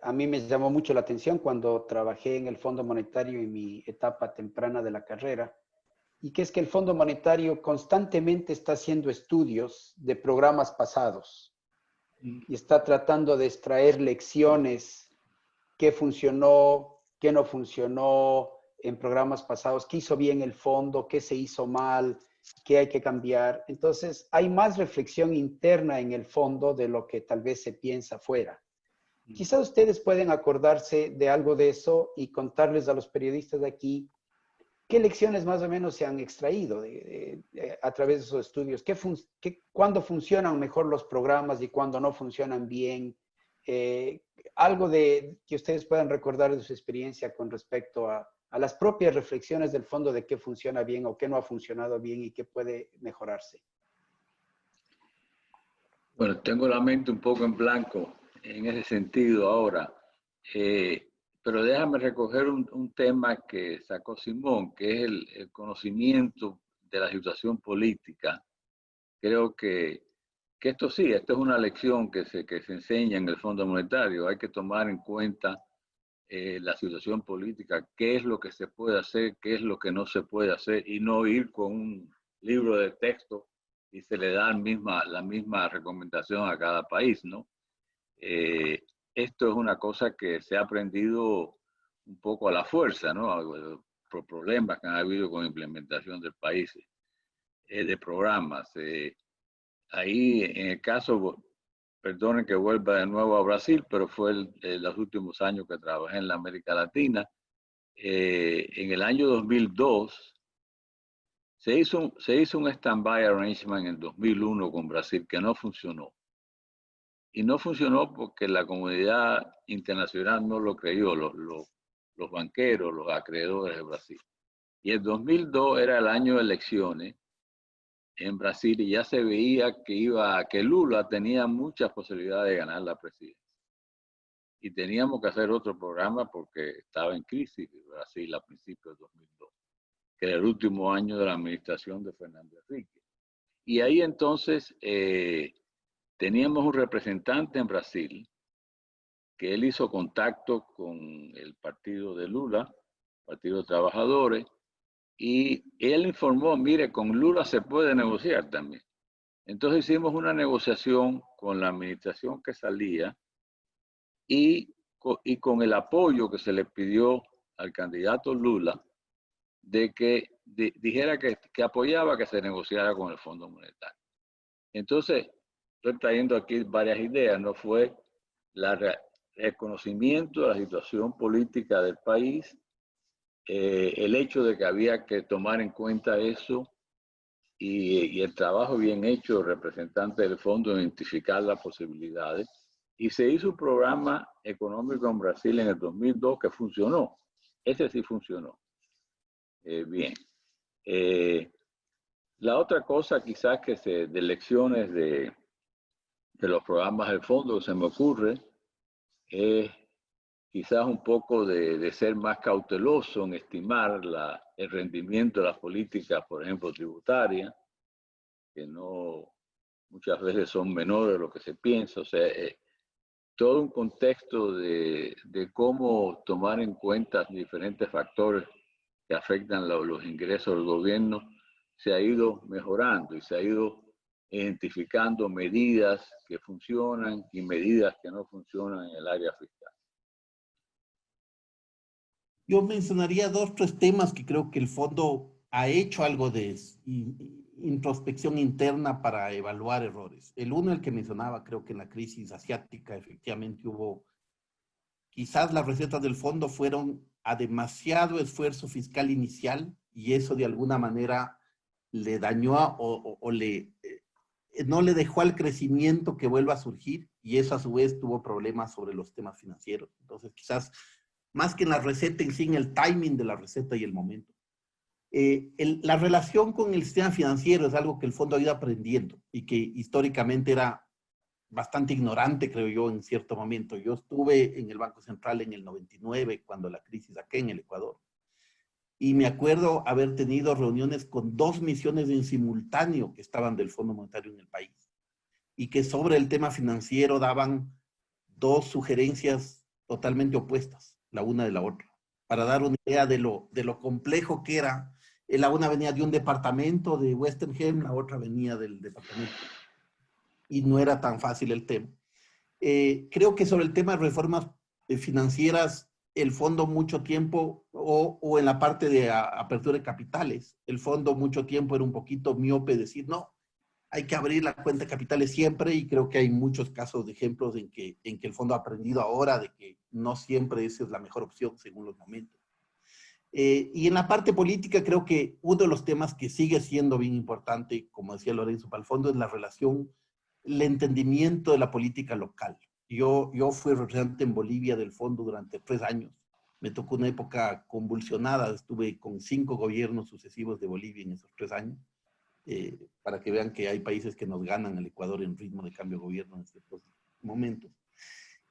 a mí me llamó mucho la atención cuando trabajé en el Fondo Monetario en mi etapa temprana de la carrera, y que es que el Fondo Monetario constantemente está haciendo estudios de programas pasados y está tratando de extraer lecciones, qué funcionó, qué no funcionó en programas pasados, qué hizo bien el fondo, qué se hizo mal, qué hay que cambiar. Entonces, hay más reflexión interna en el fondo de lo que tal vez se piensa fuera. Quizás ustedes pueden acordarse de algo de eso y contarles a los periodistas de aquí qué lecciones más o menos se han extraído a través de esos estudios, cuándo funcionan mejor los programas y cuándo no funcionan bien. Algo de que ustedes puedan recordar de su experiencia con respecto a las propias reflexiones del fondo de qué funciona bien o qué no ha funcionado bien y qué puede mejorarse. Bueno, tengo la mente un poco en blanco en ese sentido ahora, pero déjame recoger un tema que sacó Simón, que es el conocimiento de la situación política. Creo que esto sí, esto es una lección que se enseña en el Fondo Monetario. Hay que tomar en cuenta la situación política, qué es lo que se puede hacer, qué es lo que no se puede hacer, y no ir con un libro de texto y se le da la misma recomendación a cada país, ¿no? Esto es una cosa que se ha aprendido un poco a la fuerza, ¿no? Por problemas que han habido con implementación de países, de programas. Ahí, en el caso, perdonen que vuelva de nuevo a Brasil, pero fue los últimos años que trabajé en la América Latina. En el año 2002 se hizo un stand-by arrangement en el 2001 con Brasil que no funcionó. Y no funcionó porque la comunidad internacional no lo creyó, los banqueros, los acreedores de Brasil. Y el 2002 era el año de elecciones en Brasil y ya se veía que Lula tenía muchas posibilidades de ganar la presidencia. Y teníamos que hacer otro programa porque estaba en crisis Brasil a principios de 2002, que era el último año de la administración de Fernando Henrique. Y ahí entonces teníamos un representante en Brasil que él hizo contacto con el partido de Lula, Partido de Trabajadores, y él informó, mire, con Lula se puede negociar también. Entonces hicimos una negociación con la administración que salía y y con el apoyo que se le pidió al candidato Lula de que dijera que apoyaba que se negociara con el Fondo Monetario. Entonces, estoy trayendo aquí varias ideas. No fue el reconocimiento de la situación política del país, el hecho de que había que tomar en cuenta eso y el trabajo bien hecho del representante del fondo de identificar las posibilidades. Y se hizo un programa económico en Brasil en el 2002 que funcionó. Ese sí funcionó. Bien. La otra cosa quizás de lecciones de los programas del fondo que se me ocurre es quizás un poco de ser más cauteloso en estimar el rendimiento de las políticas, por ejemplo, tributarias, que no muchas veces son menores de lo que se piensa. O sea, todo un contexto de cómo tomar en cuenta diferentes factores que afectan los ingresos del gobierno se ha ido mejorando y se ha ido identificando medidas que funcionan y medidas que no funcionan en el área fiscal. Yo mencionaría dos, tres temas que creo que el fondo ha hecho algo de introspección interna para evaluar errores. El uno, el que mencionaba, creo que en la crisis asiática efectivamente hubo, quizás las recetas del fondo fueron a demasiado esfuerzo fiscal inicial y eso de alguna manera le dañó no le dejó al crecimiento que vuelva a surgir y eso a su vez tuvo problemas sobre los temas financieros. Entonces quizás más que en la receta en sí, en el timing de la receta y el momento. La relación con el sistema financiero es algo que el fondo ha ido aprendiendo y que históricamente era bastante ignorante, creo yo, en cierto momento. Yo estuve en el Banco Central en el 99, cuando la crisis aquí en el Ecuador. Y me acuerdo haber tenido reuniones con 2 misiones en simultáneo que estaban del Fondo Monetario en el país. Y que sobre el tema financiero daban 2 sugerencias totalmente opuestas, la una de la otra. Para dar una idea de lo complejo que era. La una venía de un departamento de Western Helm, la otra venía del departamento. Y no era tan fácil el tema. Creo que sobre el tema de reformas financieras, el fondo mucho tiempo, o en la parte de apertura de capitales, el fondo mucho tiempo era un poquito miope, decir, no, hay que abrir la cuenta de capitales siempre, y creo que hay muchos casos de ejemplos en que el fondo ha aprendido ahora de que no siempre esa es la mejor opción según los momentos. Y en la parte política creo que uno de los temas que sigue siendo bien importante, como decía Lorenzo, para el fondo es la relación, el entendimiento de la política local. Yo fui representante en Bolivia del fondo durante 3 años. Me tocó una época convulsionada. Estuve con 5 gobiernos sucesivos de Bolivia en esos 3 años. Para que vean que hay países que nos ganan al Ecuador en ritmo de cambio de gobierno en ciertos momentos.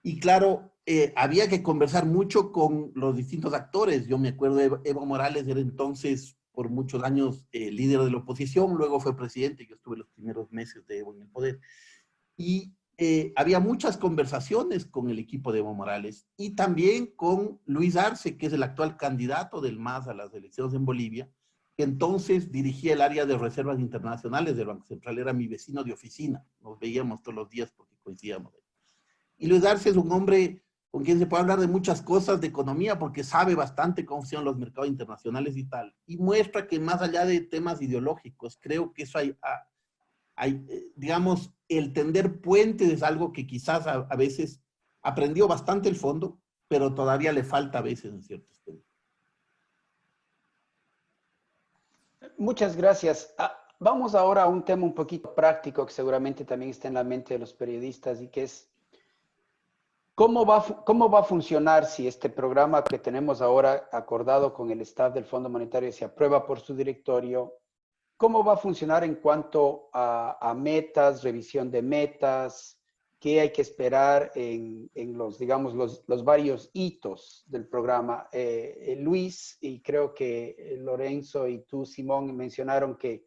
Y claro, había que conversar mucho con los distintos actores. Yo me acuerdo de Evo Morales, era entonces por muchos años líder de la oposición, luego fue presidente, yo estuve los primeros meses de Evo en el poder. Y había muchas conversaciones con el equipo de Evo Morales y también con Luis Arce, que es el actual candidato del MAS a las elecciones en Bolivia, que entonces dirigía el área de reservas internacionales del Banco Central, era mi vecino de oficina, nos veíamos todos los días porque coincidíamos. Y Luis Arce es un hombre con quien se puede hablar de muchas cosas de economía porque sabe bastante cómo funcionan los mercados internacionales y tal. Y muestra que más allá de temas ideológicos, creo que eso digamos, el tender puentes es algo que quizás a veces aprendió bastante el fondo, pero todavía le falta a veces en ciertos temas. Muchas gracias. Vamos ahora a un tema un poquito práctico que seguramente también está en la mente de los periodistas y que es ¿cómo va a funcionar si este programa que tenemos ahora acordado con el staff del Fondo Monetario se aprueba por su directorio? ¿Cómo va a funcionar en cuanto a metas, revisión de metas? ¿Qué hay que esperar en los, digamos, los varios hitos del programa? Luis, y creo que Lorenzo y tú, Simón, mencionaron que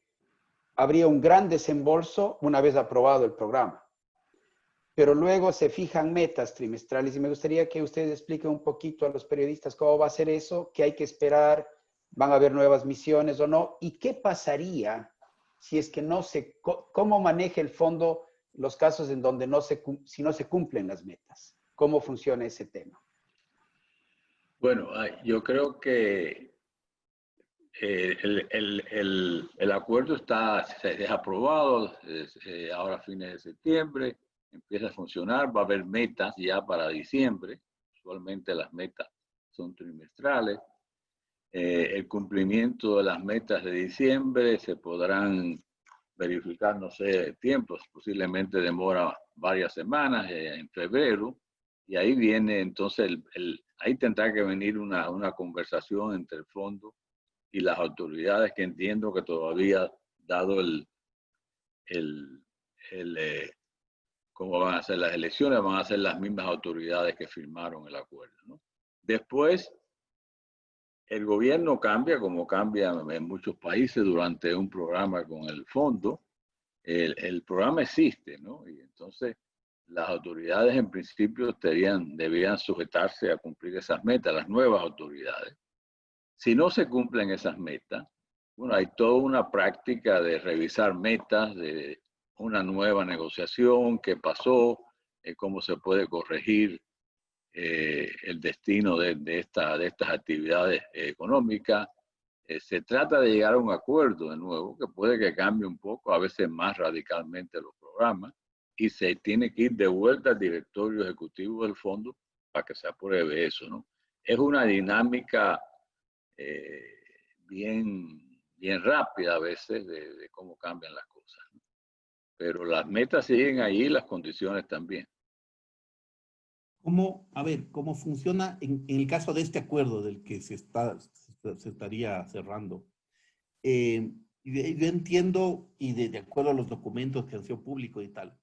habría un gran desembolso una vez aprobado el programa. Pero luego se fijan metas trimestrales y me gustaría que ustedes expliquen un poquito a los periodistas cómo va a ser eso, qué hay que esperar, van a haber nuevas misiones o no, y qué pasaría si es que cómo maneja el fondo los casos en donde si no se cumplen las metas, cómo funciona ese tema. Bueno, yo creo que el acuerdo es aprobado ahora a fines de septiembre, empieza a funcionar, va a haber metas ya para diciembre, usualmente las metas son trimestrales. El cumplimiento de las metas de diciembre se podrán verificar, no sé, tiempos, posiblemente demora varias semanas, en febrero, y ahí viene entonces, ahí tendrá que venir una conversación entre el fondo y las autoridades, que entiendo que todavía, dado el cómo van a ser las elecciones, van a ser las mismas autoridades que firmaron el acuerdo, ¿no? Después, el gobierno cambia, como cambia en muchos países durante un programa con el fondo. El programa existe, ¿no? Y entonces las autoridades en principio debían sujetarse a cumplir esas metas, las nuevas autoridades. Si no se cumplen esas metas, bueno, hay toda una práctica de revisar metas, de una nueva negociación, qué pasó, cómo se puede corregir el destino de estas actividades económicas. Se trata de llegar a un acuerdo de nuevo, que puede que cambie un poco, a veces más radicalmente los programas, y se tiene que ir de vuelta al directorio ejecutivo del fondo para que se apruebe eso, ¿no? Es una dinámica eh, bien rápida a veces de cómo cambian las cosas, ¿no? Pero las metas siguen ahí, las condiciones también. A ver, cómo funciona en el caso de este acuerdo del que se estaría cerrando? Yo entiendo, y de acuerdo a los documentos que han sido públicos y tal,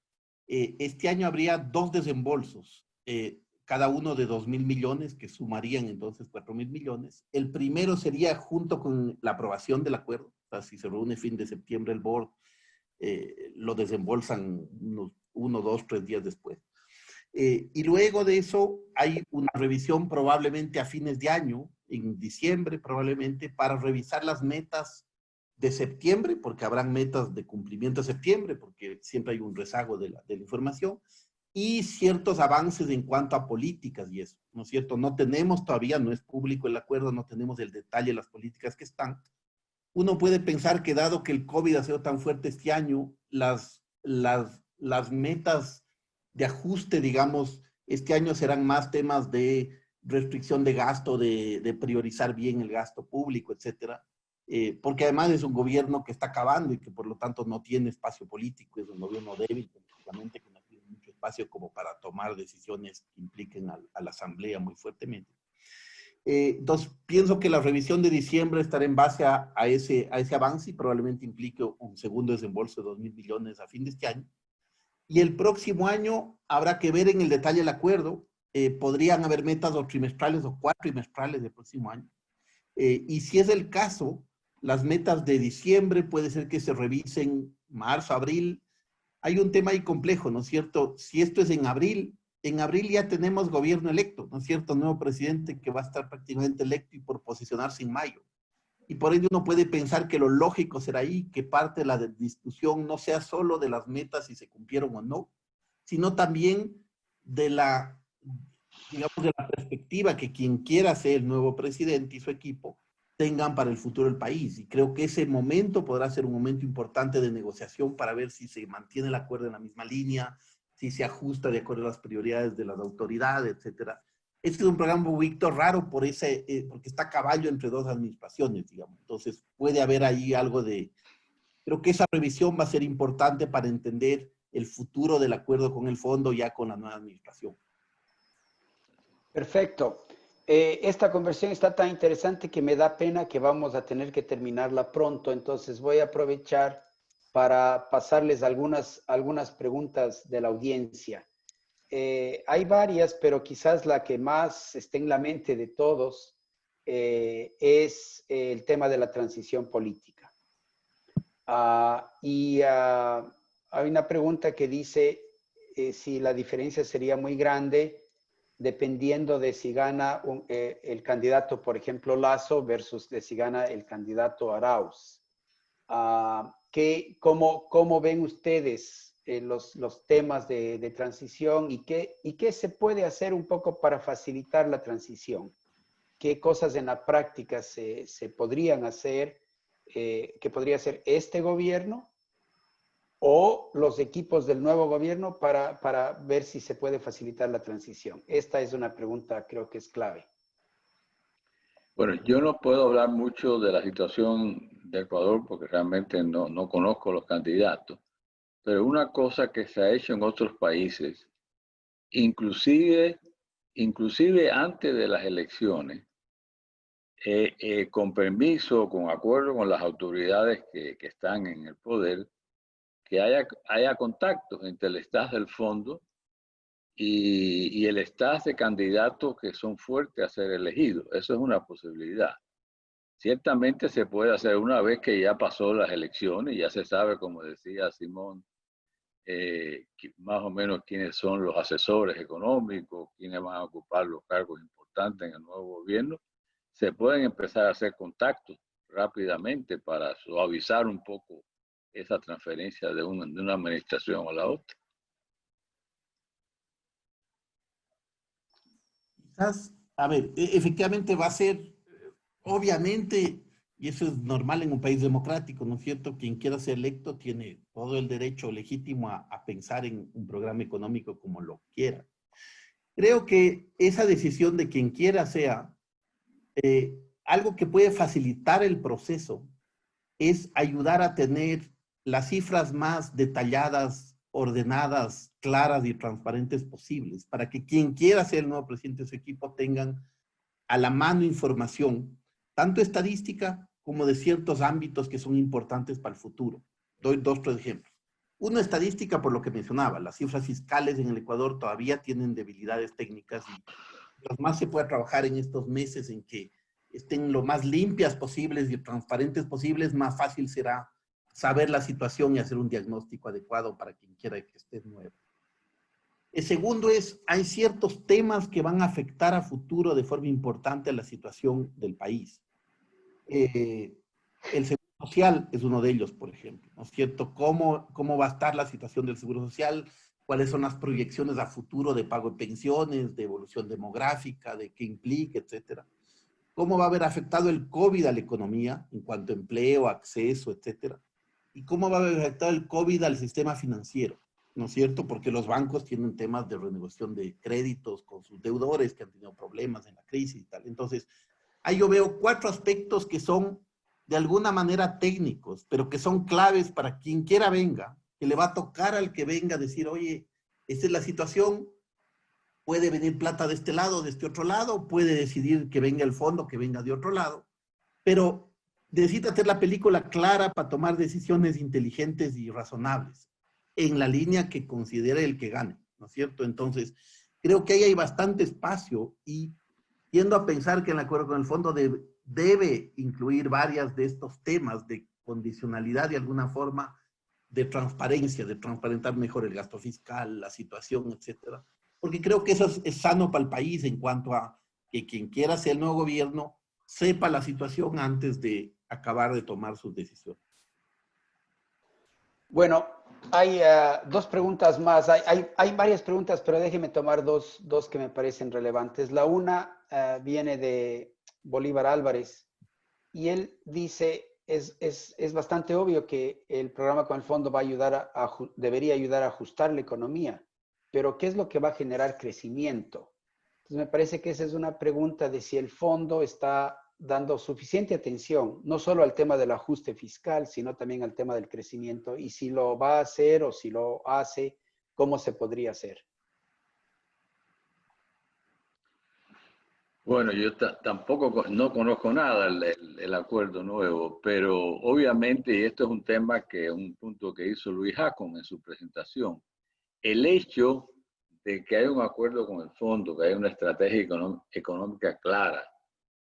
este año habría 2 desembolsos, cada uno de 2.000 millones, que sumarían entonces 4.000 millones. El primero sería junto con la aprobación del acuerdo, o sea, si se reúne fin de septiembre el board, lo desembolsan unos 1, 2, 3 días después. Y luego de eso hay una revisión probablemente a fines de año, en diciembre probablemente, para revisar las metas de septiembre, porque habrán metas de cumplimiento de septiembre, porque siempre hay un rezago de la información, y ciertos avances en cuanto a políticas y eso, ¿no es cierto? No tenemos todavía, no es público el acuerdo, no tenemos el detalle de las políticas que están. Uno puede pensar que dado que el COVID ha sido tan fuerte este año, las metas de ajuste, digamos, este año serán más temas de restricción de gasto, de priorizar bien el gasto público, etcétera. Porque además es un gobierno que está acabando y que por lo tanto no tiene espacio político, es un gobierno débil políticamente, que no tiene mucho espacio como para tomar decisiones que impliquen a la asamblea muy fuertemente. Entonces, pienso que la revisión de diciembre estará en base a ese avance y probablemente implique un segundo desembolso de 2.000 millones a fin de este año. Y el próximo año habrá que ver en el detalle el acuerdo. Podrían haber metas o trimestrales o cuatrimestrales del próximo año. Y si es el caso, las metas de diciembre puede ser que se revisen marzo, abril. Hay un tema ahí complejo, ¿no es cierto? Si esto es en abril ya tenemos gobierno electo, ¿no es cierto? Nuevo presidente que va a estar prácticamente electo y por posicionarse en mayo. Y por ello uno puede pensar que lo lógico será ahí que parte de la discusión no sea solo de las metas si se cumplieron o no, sino también de la, digamos, de la perspectiva que quien quiera ser el nuevo presidente y su equipo tengan para el futuro del país. Y creo que ese momento podrá ser un momento importante de negociación para ver si se mantiene el acuerdo en la misma línea, si se ajusta de acuerdo a las prioridades de las autoridades, etcétera. Este es un programa un poquito raro porque está a caballo entre 2 administraciones, digamos. Entonces puede haber ahí algo de... Creo que esa revisión va a ser importante para entender el futuro del acuerdo con el fondo ya con la nueva administración. Perfecto. Esta conversación está tan interesante que me da pena que vamos a tener que terminarla pronto, entonces voy a aprovechar para pasarles algunas preguntas de la audiencia. Hay varias, pero quizás la que más esté en la mente de todos es el tema de la transición política. Hay una pregunta que dice si la diferencia sería muy grande dependiendo de si gana el candidato, por ejemplo, Lasso, versus de si gana el candidato Arauz. ¿Cómo ven ustedes los temas de transición y qué se puede hacer un poco para facilitar la transición? qué cosas en la práctica se podrían hacer, que podría hacer este gobierno o los equipos del nuevo gobierno para ver si se puede facilitar la transición. Esta es una pregunta, creo que es clave. Bueno, yo no puedo hablar mucho de la situación de Ecuador porque realmente no conozco los candidatos, pero una cosa que se ha hecho en otros países, inclusive antes de las elecciones, con permiso, con acuerdo con las autoridades que están en el poder, que haya contactos entre el staff del fondo y el staff de candidatos que son fuertes a ser elegidos. Eso es una posibilidad. Ciertamente se puede hacer una vez que ya pasó las elecciones, ya se sabe, como decía Simón, más o menos quiénes son los asesores económicos, quiénes van a ocupar los cargos importantes en el nuevo gobierno. Se pueden empezar a hacer contactos rápidamente para suavizar un poco esa transferencia de una administración a la otra. Quizás, a ver, efectivamente va a ser, obviamente, y eso es normal en un país democrático, ¿no es cierto? Quien quiera ser electo tiene todo el derecho legítimo a pensar en un programa económico como lo quiera. Creo que esa decisión de quien quiera sea algo que puede facilitar el proceso es ayudar a tener las cifras más detalladas, ordenadas, claras y transparentes posibles, para que quien quiera ser el nuevo presidente de su equipo tengan a la mano información, tanto estadística como de ciertos ámbitos que son importantes para el futuro. Doy tres ejemplos. Uno, estadística, por lo que mencionaba, las cifras fiscales en el Ecuador todavía tienen debilidades técnicas y los más se puede trabajar en estos meses en que estén lo más limpias posibles y transparentes posibles, más fácil será saber la situación y hacer un diagnóstico adecuado para quien quiera que esté nuevo. El segundo es, hay ciertos temas que van a afectar a futuro de forma importante a la situación del país. El seguro social es uno de ellos, por ejemplo, ¿no es cierto? ¿Cómo va a estar la situación del seguro social? ¿Cuáles son las proyecciones a futuro de pago de pensiones, de evolución demográfica, de qué implica, etcétera? ¿Cómo va a haber afectado el COVID a la economía en cuanto a empleo, acceso, etcétera? ¿Y cómo va a haber afectado el COVID al sistema financiero? ¿No es cierto? Porque los bancos tienen temas de renegociación de créditos con sus deudores que han tenido problemas en la crisis y tal. Entonces, ahí yo veo 4 aspectos que son de alguna manera técnicos, pero que son claves para quien quiera venga, que le va a tocar al que venga decir, oye, esta es la situación, puede venir plata de este lado, de este otro lado, puede decidir que venga el fondo, que venga de otro lado, pero necesita hacer la película clara para tomar decisiones inteligentes y razonables, en la línea que considere el que gane, ¿no es cierto? Entonces, creo que ahí hay bastante espacio y tiendo a pensar que el acuerdo con el fondo debe incluir varias de estos temas de condicionalidad de alguna forma, de transparencia, de transparentar mejor el gasto fiscal, la situación, etcétera. Porque creo que eso es sano para el país en cuanto a que quien quiera ser el nuevo gobierno sepa la situación antes de acabar de tomar sus decisiones. Bueno, hay 2 preguntas más. Hay varias preguntas, pero déjeme tomar dos que me parecen relevantes. La una viene de Bolívar Álvarez y él dice, es bastante obvio que el programa con el fondo va a ayudar debería ayudar a ajustar la economía, pero ¿qué es lo que va a generar crecimiento? Entonces me parece que esa es una pregunta de si el fondo está dando suficiente atención, no solo al tema del ajuste fiscal, sino también al tema del crecimiento, y si lo va a hacer o si lo hace, ¿cómo se podría hacer? Bueno, yo tampoco no conozco nada el acuerdo nuevo, pero obviamente, y esto es un tema que un punto que hizo Luis Jacón en su presentación, el hecho de que haya un acuerdo con el fondo, que haya una estrategia económica clara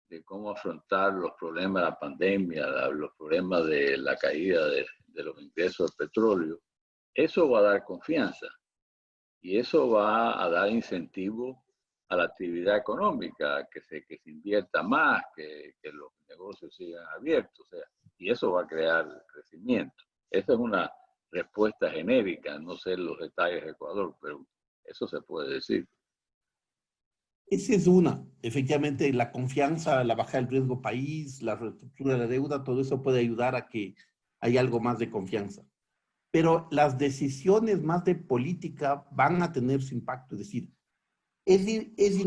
de cómo afrontar los problemas de la pandemia, los problemas de la caída de los ingresos del petróleo, eso va a dar confianza y eso va a dar incentivo a la actividad económica, que se invierta más, que los negocios sigan abiertos, o sea, y eso va a crear crecimiento. Esa es una respuesta genérica, no sé los detalles de Ecuador, pero eso se puede decir. Esa es una. Efectivamente, la confianza, la baja del riesgo país, la reestructura de la deuda, todo eso puede ayudar a que haya algo más de confianza. Pero las decisiones más de política van a tener su impacto. Es decir, es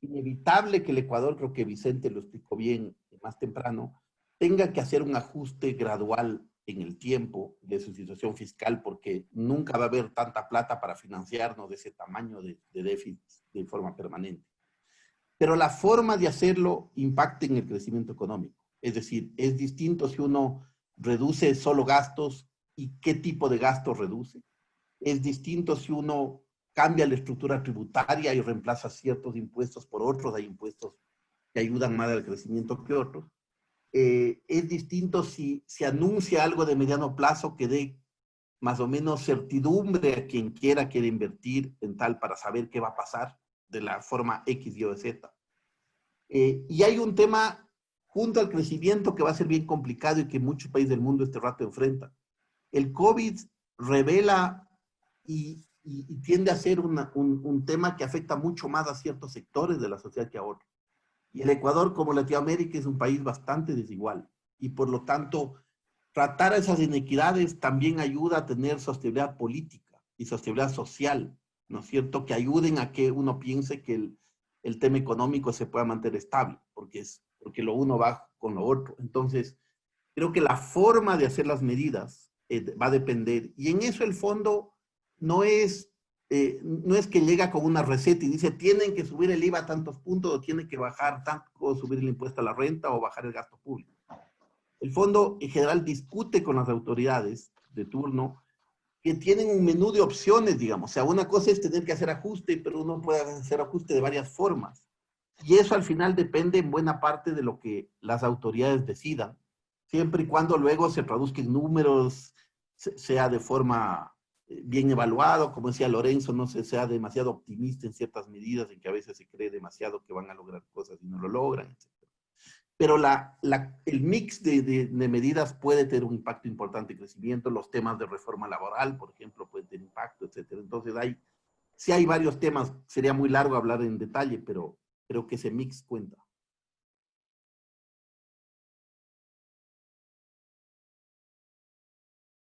inevitable que el Ecuador, creo que Vicente lo explicó bien más temprano, tenga que hacer un ajuste gradual en el tiempo de su situación fiscal, porque nunca va a haber tanta plata para financiarnos de ese tamaño de déficit de forma permanente. Pero la forma de hacerlo impacta en el crecimiento económico. Es decir, es distinto si uno reduce solo gastos y qué tipo de gastos reduce. Es distinto si uno cambia la estructura tributaria y reemplaza ciertos impuestos por otros. Hay impuestos que ayudan más al crecimiento que otros. Es distinto si se anuncia algo de mediano plazo que dé más o menos certidumbre a quien quiera invertir en tal para saber qué va a pasar de la forma X, Y o Z. Y hay un tema junto al crecimiento que va a ser bien complicado y que muchos países del mundo este rato enfrentan. El COVID revela y tiende a ser un tema que afecta mucho más a ciertos sectores de la sociedad que a otros. Y el Ecuador, como Latinoamérica, es un país bastante desigual. Y por lo tanto, tratar esas inequidades también ayuda a tener sostenibilidad política y sostenibilidad social, ¿no es cierto? Que ayuden a que uno piense que el tema económico se pueda mantener estable, porque lo uno va con lo otro. Entonces, creo que la forma de hacer las medidas va a depender. Y en eso el fondo no es que llega con una receta y dice, tienen que subir el IVA a tantos puntos, o tienen que bajar tanto, o subir el impuesto a la renta, o bajar el gasto público. El fondo en general discute con las autoridades de turno que tienen un menú de opciones, digamos. O sea, una cosa es tener que hacer ajuste, pero uno puede hacer ajuste de varias formas. Y eso al final depende en buena parte de lo que las autoridades decidan, siempre y cuando luego se traduzca en números, sea de forma bien evaluado, como decía Lorenzo, no sea demasiado optimista en ciertas medidas, en que a veces se cree demasiado que van a lograr cosas y no lo logran, etc. Pero el mix de medidas puede tener un impacto importante en crecimiento. Los temas de reforma laboral, por ejemplo, pueden tener impacto, etc. Entonces, sí hay varios temas. Sería muy largo hablar en detalle, pero creo que ese mix cuenta.